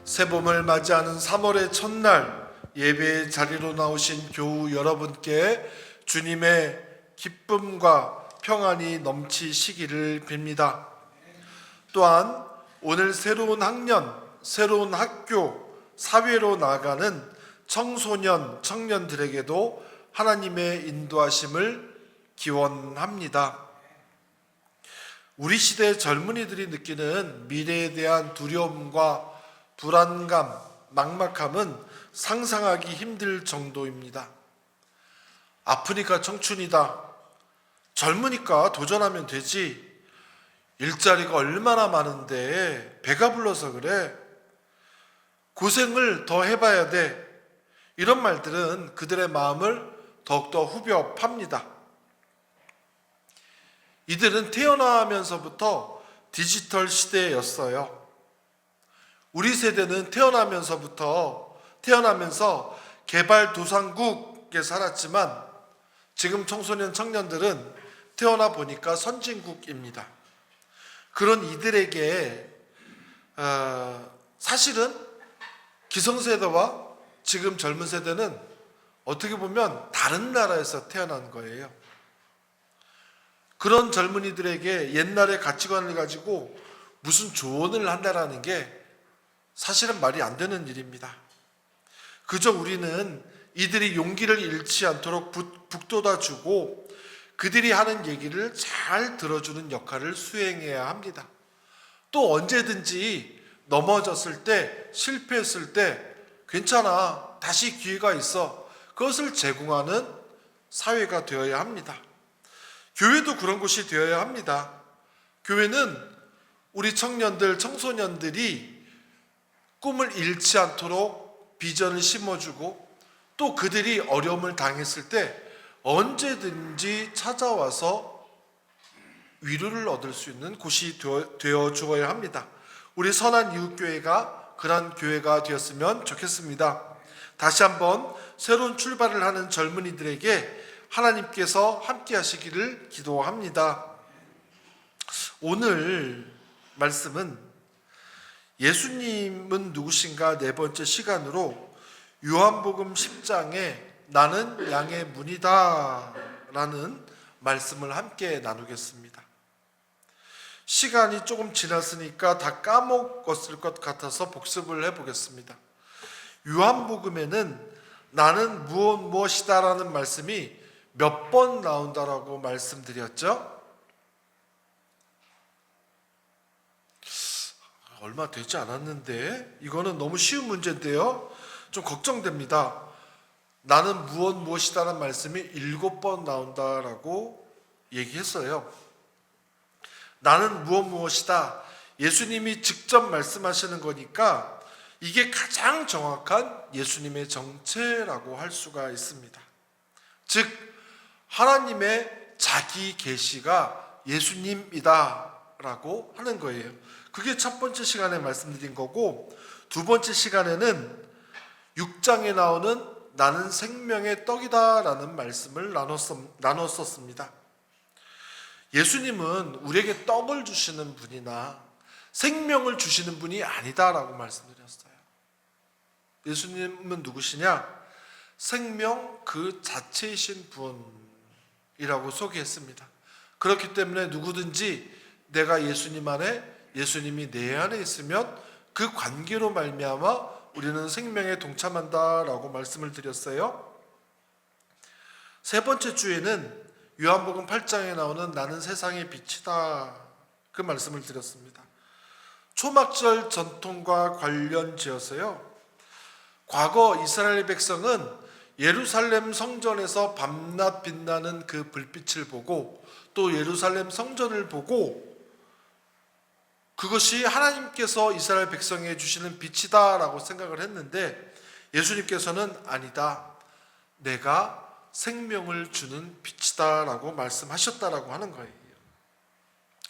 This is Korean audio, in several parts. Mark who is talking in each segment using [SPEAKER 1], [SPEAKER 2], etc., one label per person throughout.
[SPEAKER 1] 새봄을 맞이하는 3월의 첫날 예배의 자리로 나오신 교우 여러분께 주님의 기쁨과 평안이 넘치시기를 빕니다. 또한 오늘 새로운 학년, 새로운 학교, 사회로 나아가는 청소년, 청년들에게도 하나님의 인도하심을 기원합니다. 우리 시대 젊은이들이 느끼는 미래에 대한 두려움과 불안감, 막막함은 상상하기 힘들 정도입니다. 아프니까 청춘이다. 젊으니까 도전하면 되지. 일자리가 얼마나 많은데 배가 불러서 그래. 고생을 더 해봐야 돼. 이런 말들은 그들의 마음을 더욱더 후벼 팝니다. 이들은 태어나면서부터 디지털 시대였어요. 우리 세대는 태어나면서 개발도상국에 살았지만 지금 청소년 청년들은 태어나 보니까 선진국입니다. 그런 이들에게 사실은 기성세대와 지금 젊은 세대는 어떻게 보면 다른 나라에서 태어난 거예요. 그런 젊은이들에게 옛날의 가치관을 가지고 무슨 조언을 한다라는 게 사실은 말이 안 되는 일입니다. 그저 우리는 이들이 용기를 잃지 않도록 북돋아주고 그들이 하는 얘기를 잘 들어주는 역할을 수행해야 합니다. 또 언제든지 넘어졌을 때, 실패했을 때 괜찮아, 다시 기회가 있어, 그것을 제공하는 사회가 되어야 합니다. 교회도 그런 곳이 되어야 합니다. 교회는 우리 청년들, 청소년들이 꿈을 잃지 않도록 비전을 심어주고 또 그들이 어려움을 당했을 때 언제든지 찾아와서 위로를 얻을 수 있는 곳이 되어 주어야 합니다. 우리 선한 이웃교회가 그런 교회가 되었으면 좋겠습니다. 다시 한번 새로운 출발을 하는 젊은이들에게 하나님께서 함께 하시기를 기도합니다. 오늘 말씀은 예수님은 누구신가 네 번째 시간으로 요한복음 10장에 나는 양의 문이다 라는 말씀을 함께 나누겠습니다. 시간이 조금 지났으니까 다 까먹었을 것 같아서 복습을 해보겠습니다. 요한복음에는 나는 무엇이다 라는 말씀이 몇 번 나온다라고 말씀드렸죠? 얼마 되지 않았는데 이거는 너무 쉬운 문제인데요. 좀 걱정됩니다. 나는 무엇이다라는 말씀이 7번 나온다라고 얘기했어요. 나는 무엇이다. 예수님이 직접 말씀하시는 거니까 이게 가장 정확한 예수님의 정체라고 할 수가 있습니다. 즉 하나님의 자기 계시가 예수님이다라고 하는 거예요. 그게 첫 번째 시간에 말씀드린 거고, 두 번째 시간에는 6장에 나오는 나는 생명의 떡이다 라는 말씀을 나눴었습니다. 예수님은 우리에게 떡을 주시는 분이나 생명을 주시는 분이 아니다라고 말씀드렸어요. 예수님은 누구시냐? 생명 그 자체이신 분이라고 소개했습니다. 그렇기 때문에 누구든지 내가 예수님 안에, 예수님이 내 안에 있으면 그 관계로 말미암아 우리는 생명에 동참한다라고 말씀을 드렸어요. 세 번째 주에는 요한복음 8장에 나오는 나는 세상의 빛이다 그 말씀을 드렸습니다. 초막절 전통과 관련지어서요. 과거 이스라엘 백성은 예루살렘 성전에서 밤낮 빛나는 그 불빛을 보고 또 예루살렘 성전을 보고 그것이 하나님께서 이스라엘 백성에게 주시는 빛이다 라고 생각을 했는데 예수님께서는 아니다. 내가 생명을 주는 빛이다 라고 말씀하셨다라고 하는 거예요.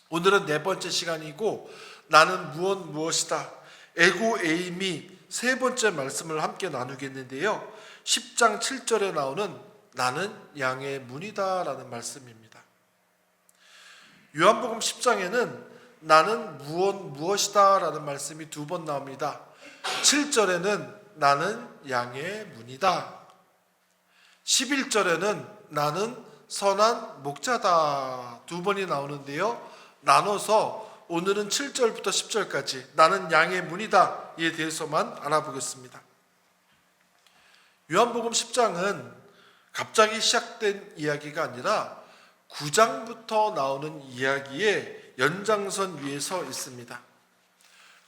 [SPEAKER 1] 오늘은 네 번째 시간이고 나는 무엇이다. 에고 에이미 세 번째 말씀을 함께 나누겠는데요. 10장 7절에 나오는 나는 양의 문이다 라는 말씀입니다. 요한복음 10장에는 나는 무엇이다 라는 말씀이 두 번 나옵니다. 7절에는 나는 양의 문이다. 11절에는 나는 선한 목자다. 두 번이 나오는데요. 나눠서 오늘은 7절부터 10절까지 나는 양의 문이다 에 대해서만 알아보겠습니다. 요한복음 10장은 갑자기 시작된 이야기가 아니라 9장부터 나오는 이야기의 연장선 위에 서 있습니다.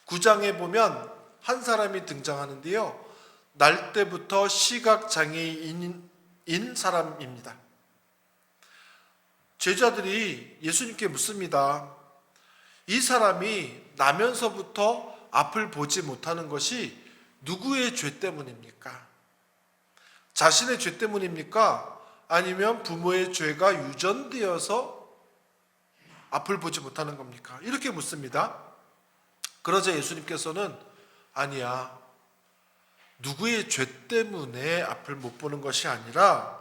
[SPEAKER 1] 9장에 보면 한 사람이 등장하는데요. 날 때부터 시각장애인인 사람입니다. 제자들이 예수님께 묻습니다. 이 사람이 나면서부터 앞을 보지 못하는 것이 누구의 죄 때문입니까? 자신의 죄 때문입니까? 아니면 부모의 죄가 유전되어서 앞을 보지 못하는 겁니까? 이렇게 묻습니다. 그러자 예수님께서는 아니야. 누구의 죄 때문에 앞을 못 보는 것이 아니라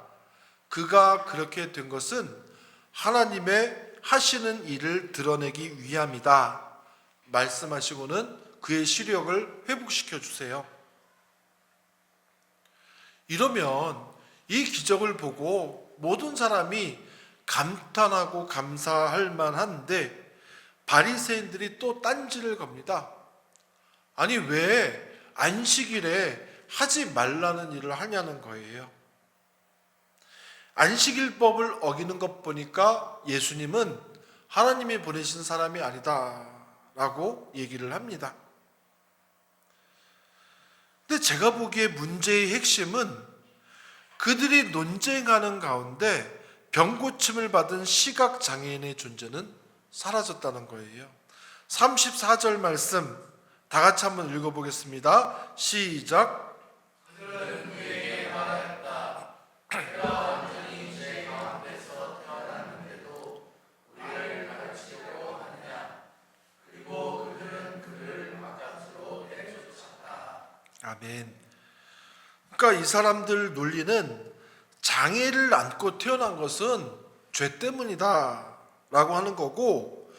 [SPEAKER 1] 그가 그렇게 된 것은 하나님의 하시는 일을 드러내기 위함이다. 말씀하시고는 그의 시력을 회복시켜 주세요. 이러면 이 기적을 보고 모든 사람이 감탄하고 감사할 만한데 바리새인들이 또 딴지를 겁니다. 아니 왜 안식일에 하지 말라는 일을 하냐는 거예요. 안식일법을 어기는 것 보니까 예수님은 하나님이 보내신 사람이 아니다라고 얘기를 합니다. 근데 제가 보기에 문제의 핵심은 그들이 논쟁하는 가운데 병고침을 받은 시각장애인의 존재는 사라졌다는 거예요. 34절 말씀 다 같이 한번 읽어보겠습니다. 시작. 아멘. 그러니까 이 사람들 논리는 장애를 안고 태어난 것은 죄 때문이다 라고 하는 거고,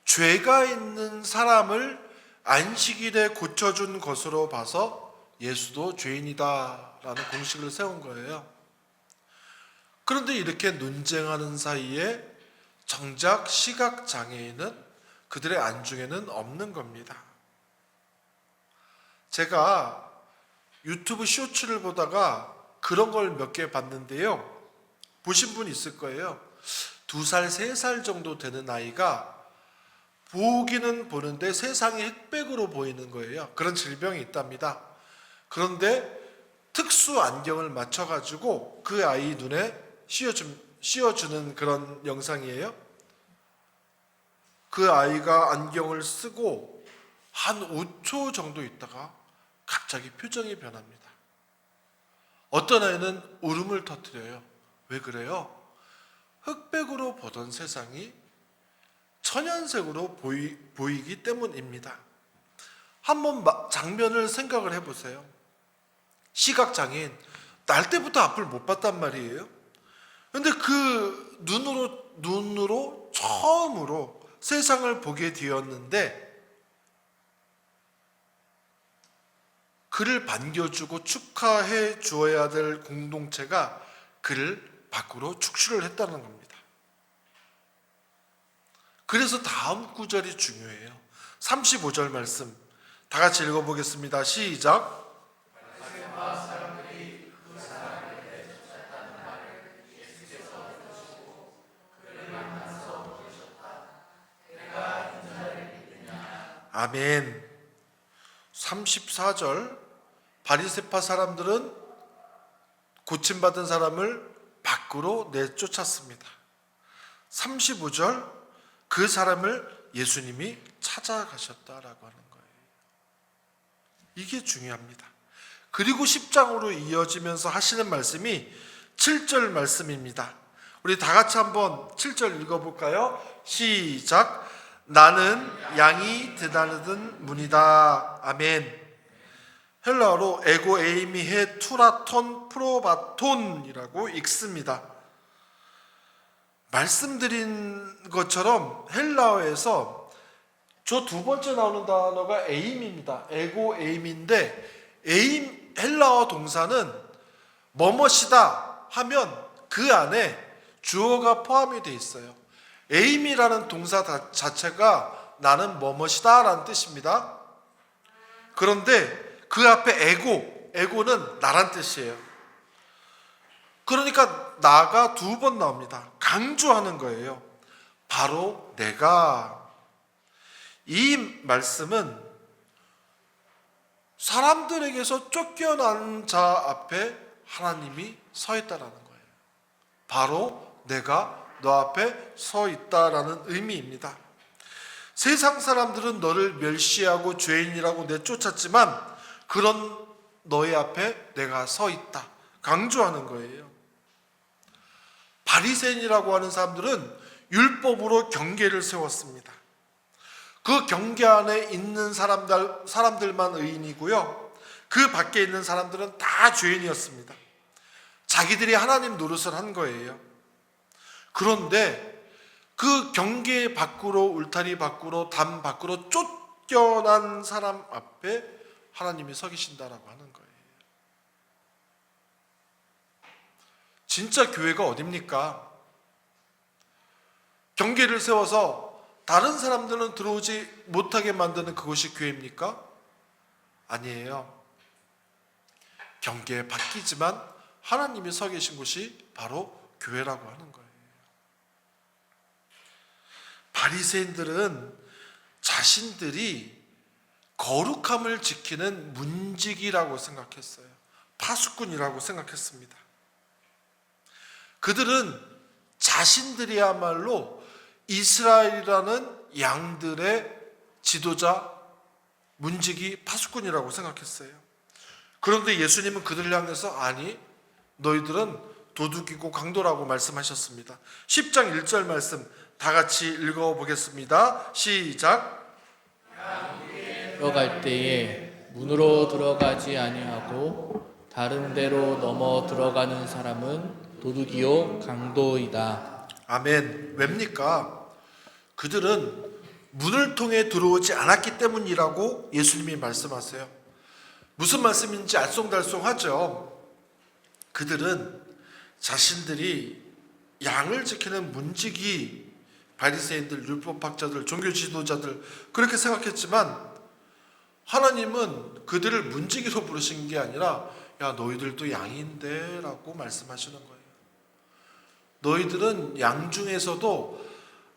[SPEAKER 1] 죄가 있는 사람을 안식일에 고쳐준 것으로 봐서 예수도 죄인이다 라는 공식을 세운 거예요. 그런데 이렇게 논쟁하는 사이에 정작 시각장애인은 그들의 안중에는 없는 겁니다. 제가 유튜브 쇼츠를 보다가 그런 걸 몇 개 봤는데요. 보신 분 있을 거예요. 2살, 3살 정도 되는 아이가 보기는 보는데 세상이 흑백으로 보이는 거예요. 그런 질병이 있답니다. 그런데 특수 안경을 맞춰가지고 그 아이 눈에 씌워주는 그런 영상이에요. 그 아이가 안경을 쓰고 한 5초 정도 있다가 갑자기 표정이 변합니다. 어떤 아이는 울음을 터뜨려요. 왜 그래요? 흑백으로 보던 세상이 천연색으로 보이기 때문입니다. 한번 장면을 생각을 해보세요. 시각장애인, 날 때부터 앞을 못 봤단 말이에요. 그런데 그 눈으로 처음으로 세상을 보게 되었는데 그를 반겨주고 축하해 주어야 될 공동체가 그를 밖으로 축출을 했다는 겁니다. 그래서 다음 구절이 중요해요. 35절 말씀 다 같이 읽어보겠습니다. 시작. 아멘. 34절 바리새파 사람들은 고침받은 사람을 밖으로 내쫓았습니다. 35절 그 사람을 예수님이 찾아가셨다라고 하는 거예요. 이게 중요합니다. 그리고 10장으로 이어지면서 하시는 말씀이 7절 말씀입니다. 우리 다 같이 한번 7절 읽어볼까요? 시작. 나는 양이 드나드는 문이다. 아멘. 헬라어로 에고 에이미헤 투라톤 프로바톤이라고 읽습니다. 말씀드린 것처럼 헬라어에서 저 두 번째 나오는 단어가 에임입니다. 에고 에임인데, 에임 헬라어 동사는 뭐뭇이다 하면 그 안에 주어가 포함이 되어 있어요. 에임이라는 동사 자체가 나는 뭐뭇이다 라는 뜻입니다. 그런데 그 앞에 에고는 나란 뜻이에요. 그러니까 나가 두 번 나옵니다. 강조하는 거예요. 바로 내가. 이 말씀은 사람들에게서 쫓겨난 자 앞에 하나님이 서 있다라는 거예요. 바로 내가 너 앞에 서 있다라는 의미입니다. 세상 사람들은 너를 멸시하고 죄인이라고 내쫓았지만 그런 너의 앞에 내가 서 있다. 강조하는 거예요. 바리새인이라고 하는 사람들은 율법으로 경계를 세웠습니다. 그 경계 안에 있는 사람들만 의인이고요. 그 밖에 있는 사람들은 다 죄인이었습니다. 자기들이 하나님 노릇을 한 거예요. 그런데 그 경계 밖으로, 울타리 밖으로, 담 밖으로 쫓겨난 사람 앞에 하나님이 서 계신다라고 하는 거예요. 진짜 교회가 어딥니까? 경계를 세워서 다른 사람들은 들어오지 못하게 만드는 그것이 교회입니까? 아니에요. 경계 바뀌지만 하나님이 서 계신 곳이 바로 교회라고 하는 거예요. 바리새인들은 자신들이 거룩함을 지키는 문지기라고 생각했어요. 파수꾼이라고 생각했습니다. 그들은 자신들이야말로 이스라엘이라는 양들의 지도자, 문지기, 파수꾼이라고 생각했어요. 그런데 예수님은 그들을 향해서 아니, 너희들은 도둑이고 강도라고 말씀하셨습니다. 10장 1절 말씀 다 같이 읽어보겠습니다. 시작.
[SPEAKER 2] 들어갈 때에 문으로 들어가지 아니하고 다른 데로 넘어 들어가는 사람은 도둑이요 강도이다.
[SPEAKER 1] 아멘. 왜입니까? 그들은 문을 통해 들어오지 않았기 때문이라고 예수님이 말씀하세요. 무슨 말씀인지 알쏭달쏭하죠. 그들은 자신들이 양을 지키는 문지기, 바리새인들, 율법학자들, 종교 지도자들 그렇게 생각했지만 하나님은 그들을 문지기로 부르신 게 아니라 야 너희들도 양인데 라고 말씀하시는 거예요. 너희들은 양 중에서도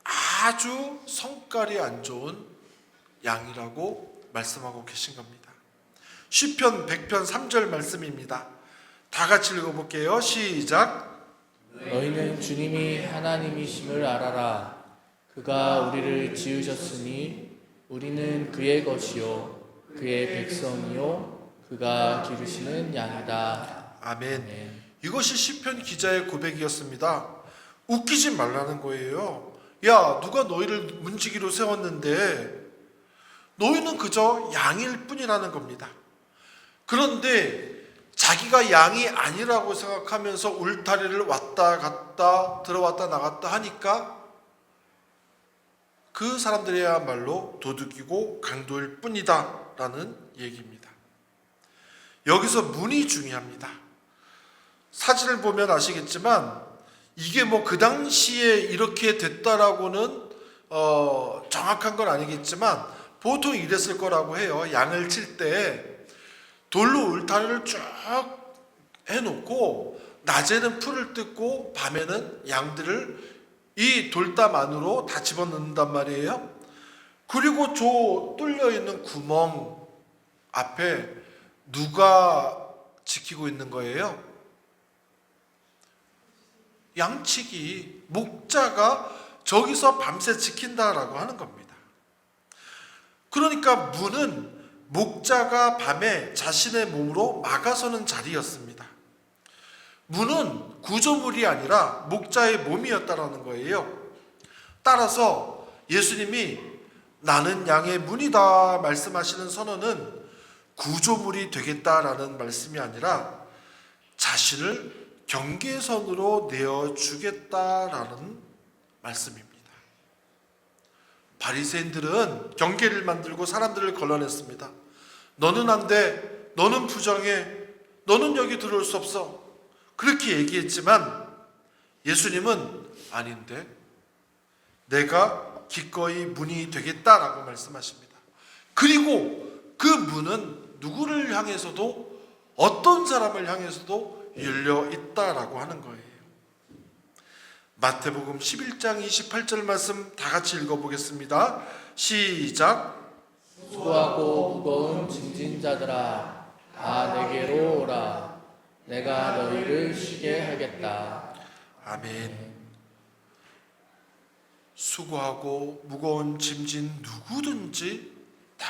[SPEAKER 1] 아주 성깔이 안 좋은 양이라고 말씀하고 계신 겁니다. 시편 100편 3절 말씀입니다. 다 같이 읽어볼게요. 시작.
[SPEAKER 2] 너희는 주님이 하나님이심을 알아라. 그가 우리를 지으셨으니 우리는 그의 것이요 그의 백성이요 그가 기르시는 양이다.
[SPEAKER 1] 아멘. 이것이 시편 기자의 고백이었습니다. 웃기지 말라는 거예요. 야, 누가 너희를 문지기로 세웠는데 너희는 그저 양일 뿐이라는 겁니다. 그런데 자기가 양이 아니라고 생각하면서 울타리를 왔다 갔다 들어왔다 나갔다 하니까 그 사람들이야말로 도둑이고 강도일 뿐이다 라는 얘기입니다. 여기서 문이 중요합니다. 사진을 보면 아시겠지만 이게 뭐 그 당시에 이렇게 됐다라고는 정확한 건 아니겠지만 보통 이랬을 거라고 해요. 양을 칠 때 돌로 울타리를 쭉 해놓고 낮에는 풀을 뜯고 밤에는 양들을 이 돌담 안으로 다 집어넣는단 말이에요. 그리고 저 뚫려있는 구멍 앞에 누가 지키고 있는 거예요? 양치기, 목자가 저기서 밤새 지킨다라고 하는 겁니다. 그러니까 문은 목자가 밤에 자신의 몸으로 막아서는 자리였습니다. 문은 구조물이 아니라 목자의 몸이었다라는 거예요. 따라서 예수님이 나는 양의 문이다 말씀하시는 선언은 구조물이 되겠다라는 말씀이 아니라 자신을 경계선으로 내어주겠다라는 말씀입니다. 바리새인들은 경계를 만들고 사람들을 걸러냈습니다. 너는 안 돼. 너는 부정해. 너는 여기 들어올 수 없어. 그렇게 얘기했지만 예수님은 아닌데 내가 기꺼이 문이 되겠다라고 말씀하십니다. 그리고 그 문은 누구를 향해서도 어떤 사람을 향해서도 열려 있다라고 하는 거예요. 마태복음 11장 28절 말씀 다 같이 읽어보겠습니다. 시작.
[SPEAKER 2] 수고하고 무거운 짐진 자들아 다 내게로 오라. 내가 너희를 쉬게 하겠다.
[SPEAKER 1] 아멘. 수고하고 무거운 짐진 누구든지 다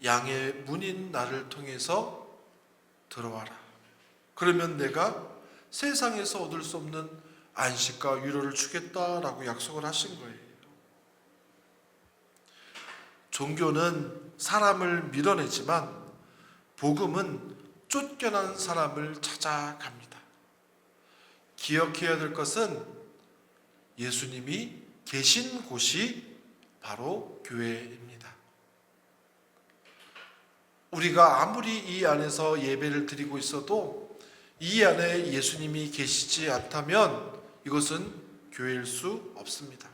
[SPEAKER 1] 양의 문인 나를 통해서 들어와라. 그러면 내가 세상에서 얻을 수 없는 안식과 위로를 주겠다라고 약속을 하신 거예요. 종교는 사람을 밀어내지만 복음은 쫓겨난 사람을 찾아갑니다. 기억해야 될 것은 예수님이 계신 곳이 바로 교회입니다. 우리가 아무리 이 안에서 예배를 드리고 있어도 이 안에 예수님이 계시지 않다면 이것은 교회일 수 없습니다.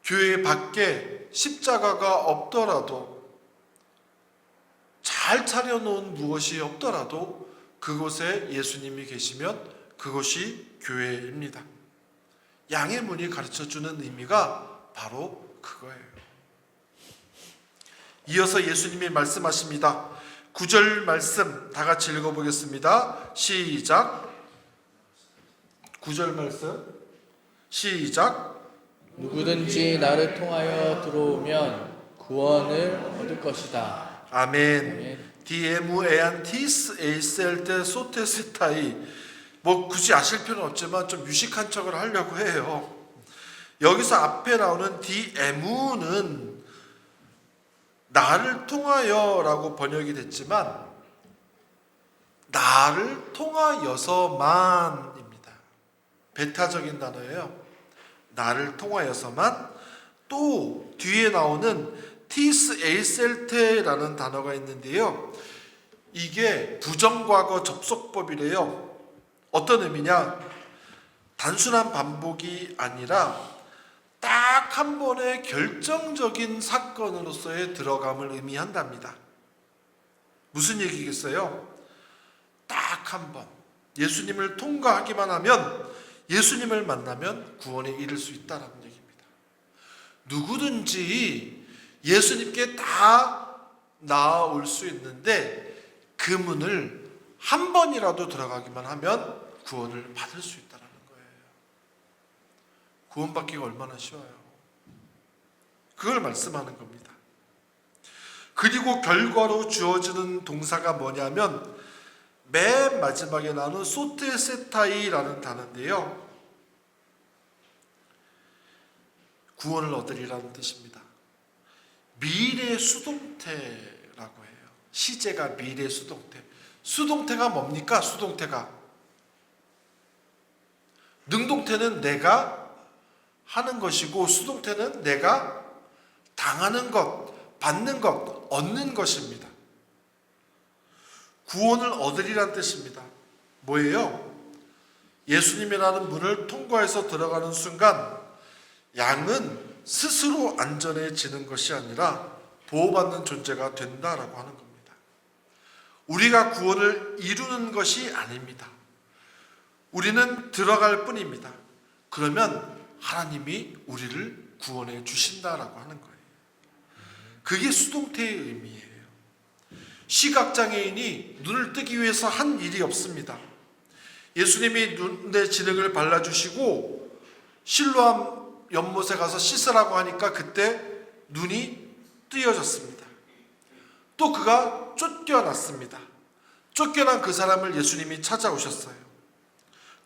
[SPEAKER 1] 교회 밖에 십자가가 없더라도 잘 차려놓은 무엇이 없더라도 그곳에 예수님이 계시면 그것이 교회입니다. 양의 문이 가르쳐주는 의미가 바로 그거예요. 이어서 예수님이 말씀하십니다. 9절 말씀 다 같이 읽어보겠습니다. 시작. 9절 말씀 시작.
[SPEAKER 2] 누구든지 나를 통하여 들어오면 구원을 얻을 것이다.
[SPEAKER 1] 아멘. 디에무에안티스 에이셀테 소테세타이. 뭐 굳이 아실 필요는 없지만 좀 유식한 척을 하려고 해요. 여기서 앞에 나오는 디에무는 나를 통하여라고 번역이 됐지만 나를 통하여서만입니다. 배타적인 단어예요. 나를 통하여서만. 또 뒤에 나오는 티스 에이셀테라는 단어가 있는데요. 이게 부정과거 접속법이래요. 어떤 의미냐? 단순한 반복이 아니라 딱 한 번의 결정적인 사건으로서의 들어감을 의미한답니다. 무슨 얘기겠어요? 딱 한 번 예수님을 통과하기만 하면, 예수님을 만나면 구원에 이를 수 있다는 얘기입니다. 누구든지 예수님께 다 나아올 수 있는데 그 문을 한 번이라도 들어가기만 하면 구원을 받을 수 있다는 거예요. 구원받기가 얼마나 쉬워요. 그걸 말씀하는 겁니다. 그리고 결과로 주어지는 동사가 뭐냐면 맨 마지막에 나오는 소테세타이라는 단어인데요. 구원을 얻으리라는 뜻입니다. 미래 수동태라고 해요. 시제가 미래 수동태. 수동태가 뭡니까? 수동태가 능동태는 내가 하는 것이고 수동태는 내가 당하는 것, 받는 것, 얻는 것입니다. 구원을 얻으리란 뜻입니다. 뭐예요? 예수님이라는 문을 통과해서 들어가는 순간 양은 스스로 안전해지는 것이 아니라 보호받는 존재가 된다라고 하는 겁니다. 우리가 구원을 이루는 것이 아닙니다. 우리는 들어갈 뿐입니다. 그러면 하나님이 우리를 구원해 주신다라고 하는 거예요. 그게 수동태의 의미예요. 시각장애인이 눈을 뜨기 위해서 한 일이 없습니다. 예수님이 눈에 진흙을 발라주시고 실로암 연못에 가서 씻으라고 하니까 그때 눈이 뜨여졌습니다. 또 그가 쫓겨났습니다. 쫓겨난 그 사람을 예수님이 찾아오셨어요.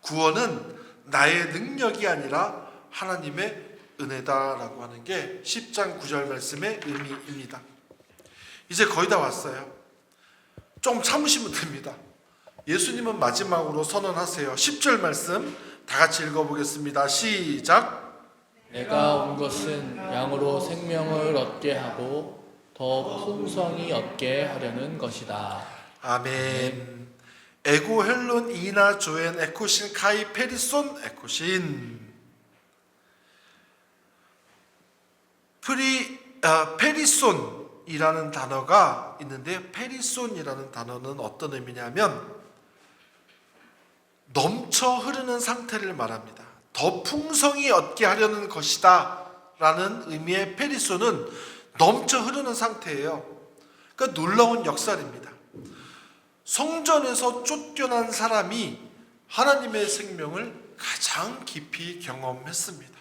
[SPEAKER 1] 구원은 나의 능력이 아니라 하나님의 은혜다라고 하는 게 10장 9절 말씀의 의미입니다. 이제 거의 다 왔어요. 좀 참으시면 됩니다. 예수님은 마지막으로 선언하세요. 10절 말씀 다 같이 읽어보겠습니다. 시작.
[SPEAKER 2] 내가 온 것은 양으로 생명을 얻게 하고 더 풍성히 얻게 하려는 것이다.
[SPEAKER 1] 아멘. 에고 헬론 이나 조엔 에코신 카이 페리손 에코신. 페리손이라는 단어가 있는데, 페리손이라는 단어는 어떤 의미냐면 넘쳐 흐르는 상태를 말합니다. 더 풍성히 얻게 하려는 것이다 라는 의미의 페리손은 넘쳐 흐르는 상태예요. 그러니까 놀라운 역설입니다. 성전에서 쫓겨난 사람이 하나님의 생명을 가장 깊이 경험했습니다.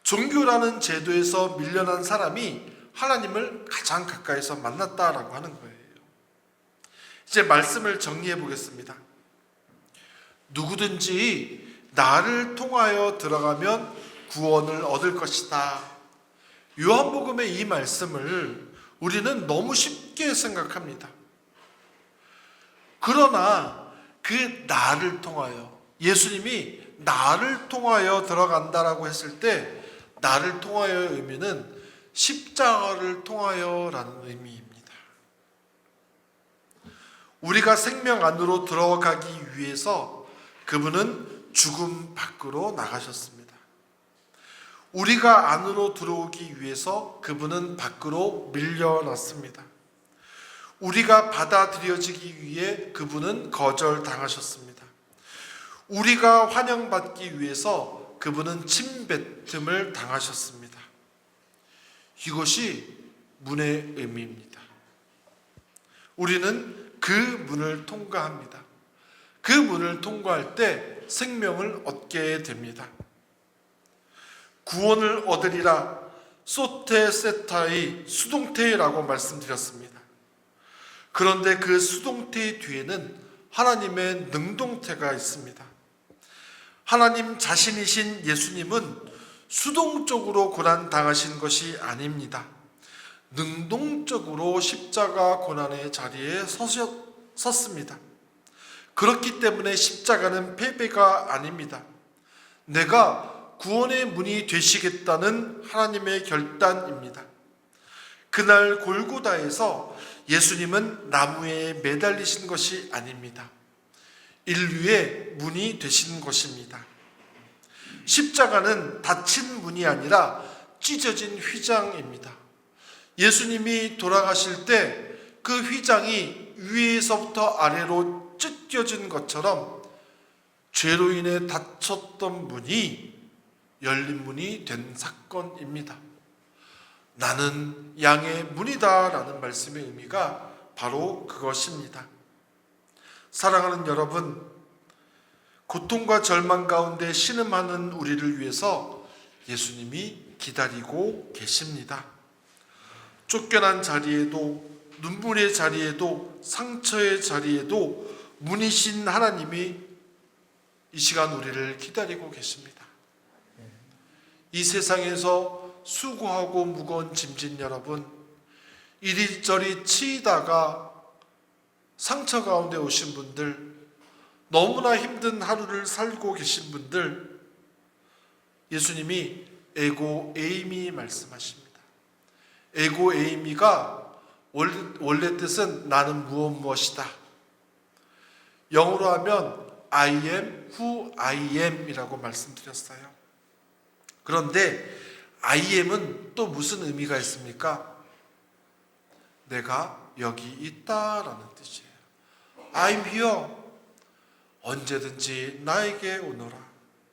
[SPEAKER 1] 종교라는 제도에서 밀려난 사람이 하나님을 가장 가까이서 만났다라고 하는 거예요. 이제 말씀을 정리해 보겠습니다. 누구든지 나를 통하여 들어가면 구원을 얻을 것이다. 요한복음의 이 말씀을 우리는 너무 쉽게 생각합니다. 그러나 그 나를 통하여, 예수님이 나를 통하여 들어간다라고 했을 때 나를 통하여의 의미는 십자가를 통하여라는 의미입니다. 우리가 생명 안으로 들어가기 위해서 그분은 죽음 밖으로 나가셨습니다. 우리가 안으로 들어오기 위해서 그분은 밖으로 밀려났습니다. 우리가 받아들여지기 위해 그분은 거절당하셨습니다. 우리가 환영받기 위해서 그분은 침뱉음을 당하셨습니다. 이것이 문의 의미입니다. 우리는 그 문을 통과합니다. 그 문을 통과할 때 생명을 얻게 됩니다. 구원을 얻으리라 소테세타의 수동태라고 말씀드렸습니다. 그런데 그 수동태 뒤에는 하나님의 능동태가 있습니다. 하나님 자신이신 예수님은 수동적으로 고난당하신 것이 아닙니다. 능동적으로 십자가 고난의 자리에 섰습니다. 그렇기 때문에 십자가는 패배가 아닙니다. 내가 구원의 문이 되시겠다는 하나님의 결단입니다. 그날 골고다에서 예수님은 나무에 매달리신 것이 아닙니다. 인류의 문이 되신 것입니다. 십자가는 닫힌 문이 아니라 찢어진 휘장입니다. 예수님이 돌아가실 때 그 휘장이 위에서부터 아래로 찢겨진 것처럼 죄로 인해 닫혔던 문이 열린 문이 된 사건입니다. 나는 양의 문이다 라는 말씀의 의미가 바로 그것입니다. 사랑하는 여러분, 고통과 절망 가운데 신음하는 우리를 위해서 예수님이 기다리고 계십니다. 쫓겨난 자리에도, 눈물의 자리에도, 상처의 자리에도 문이신 하나님이 이 시간 우리를 기다리고 계십니다. 이 세상에서 수고하고 무거운 짐진 여러분, 이리저리 치이다가 상처 가운데 오신 분들, 너무나 힘든 하루를 살고 계신 분들, 예수님이 에고 에이미 말씀하십니다. 에고 에이미가 원래 뜻은 나는 무엇이다. 영어로 하면 I am who I am 이라고 말씀드렸어요. 그런데 I am은 또 무슨 의미가 있습니까? 내가 여기 있다라는 뜻이에요. I'm here. 언제든지 나에게 오너라.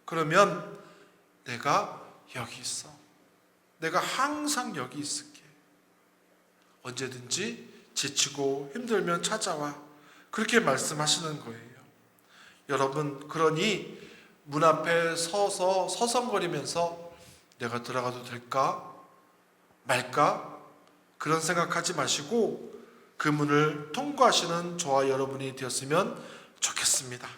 [SPEAKER 1] 그러면 내가 여기 있어. 내가 항상 여기 있을게. 언제든지 지치고 힘들면 찾아와. 그렇게 말씀하시는 거예요. 여러분, 그러니 문 앞에 서서 서성거리면서 내가 들어가도 될까? 말까? 그런 생각하지 마시고 그 문을 통과하시는 저와 여러분이 되었으면 좋겠습니다.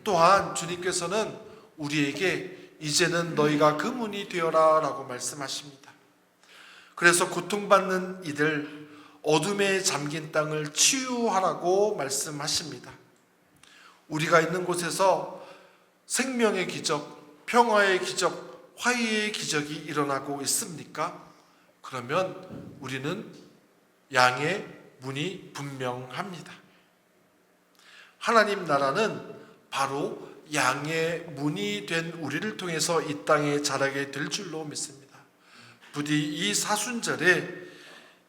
[SPEAKER 1] 또한 주님께서는 우리에게 이제는 너희가 그 문이 되어라 라고 말씀하십니다. 그래서 고통받는 이들, 어둠에 잠긴 땅을 치유하라고 말씀하십니다. 우리가 있는 곳에서 생명의 기적, 평화의 기적, 화해의 기적이 일어나고 있습니까? 그러면 우리는 양의 문이 분명합니다. 하나님 나라는 바로 양의 문이 된 우리를 통해서 이 땅에 자라게 될 줄로 믿습니다. 부디 이 사순절에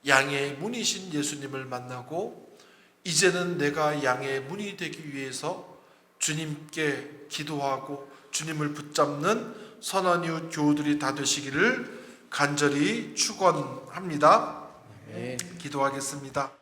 [SPEAKER 1] 양의 문이신 예수님을 만나고 이제는 내가 양의 문이 되기 위해서 주님께 기도하고 주님을 붙잡는 선한이웃 교우들이 다 되시기를 간절히 축원합니다.
[SPEAKER 2] 네.
[SPEAKER 1] 기도하겠습니다.